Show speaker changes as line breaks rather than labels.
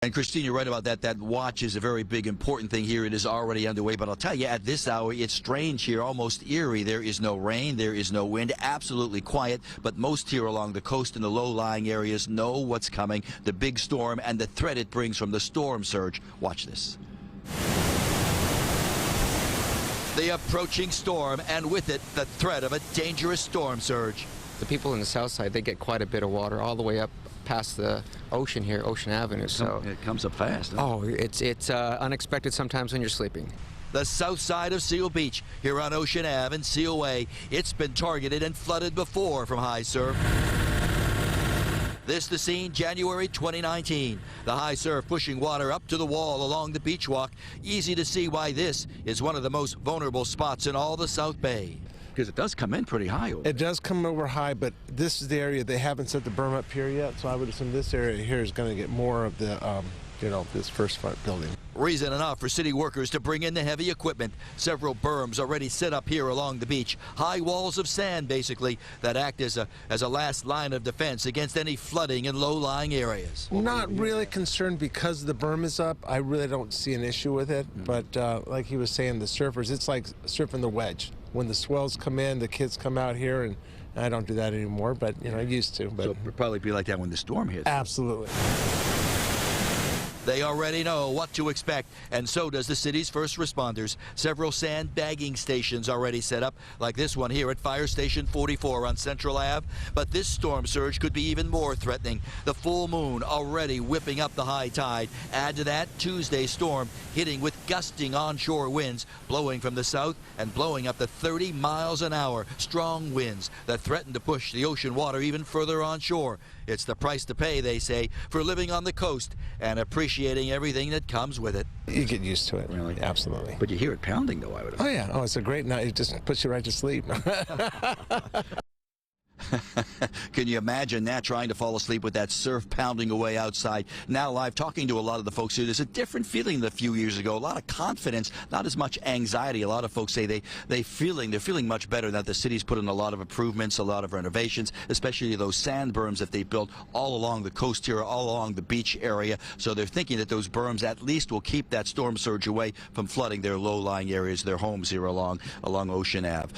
And Christine, you're right about that. That watch is a very big, important thing here. It is already underway. But I'll tell you, at this hour, it's strange here, almost eerie. There is no rain. There is no wind. Absolutely quiet. But most here along the coast and the low-lying areas know what's coming. The big storm and the threat it brings from the storm surge. Watch this. The approaching storm, and with it, the threat of a dangerous storm surge.
The people in the south side, they get quite a bit of water all the way up past the ocean here, Ocean Avenue. So
it comes up fast. Huh?
Oh, it's unexpected sometimes when you're sleeping.
The south side of Seal Beach, here on Ocean Ave and Seal Way, it's been targeted and flooded before from high surf. This the scene, January 2019. The high surf pushing water up to the wall along the beach walk. Easy to see why this is one of the most vulnerable spots in all the South Bay. Because it does come in pretty high.
It does come over high, but this is the area they haven't set the berm up here yet, so I would assume this area here is going to get more of the, this first front building.
Reason enough for city workers to bring in the heavy equipment. Several berms already set up here along the beach. High walls of sand, basically, that act as a last line of defense against any flooding in low-lying areas.
Not really concerned because the berm is up. I really don't see an issue with it, but like he was saying, the surfers, it's like surfing the wedge. When the swells come in, the kids come out here, and I don't do that anymore, but, I used to. But
so it'll probably be like that when the storm hits.
Absolutely.
They already know what to expect, and so does the city's first responders. Several sandbagging stations already set up, like this one here at Fire Station 44 on Central Ave. But this storm surge could be even more threatening. The full moon already whipping up the high tide. Add to that Tuesday storm hitting with gusting onshore winds, blowing from the south and blowing up to 30 miles an hour. Strong winds that threaten to push the ocean water even further onshore. It's the price to pay, they say, for living on the coast and appreciating everything that comes with it.
You get used to it.
Really?
Absolutely.
But you hear it pounding, though, I would imagine.
Oh, yeah. Oh, it's a great night. It just puts you right to sleep.
Can you imagine that, trying to fall asleep with that surf pounding away outside? Now live, talking to a lot of the folks here, there's a different feeling than a few years ago. A lot of confidence, not as much anxiety. A lot of folks say they're feeling much better, that the city's put in a lot of improvements, a lot of renovations, especially those sand berms that they built all along the coast here, all along the beach area. So they're thinking that those berms at least will keep that storm surge away from flooding their low-lying areas, their homes here along Ocean Ave.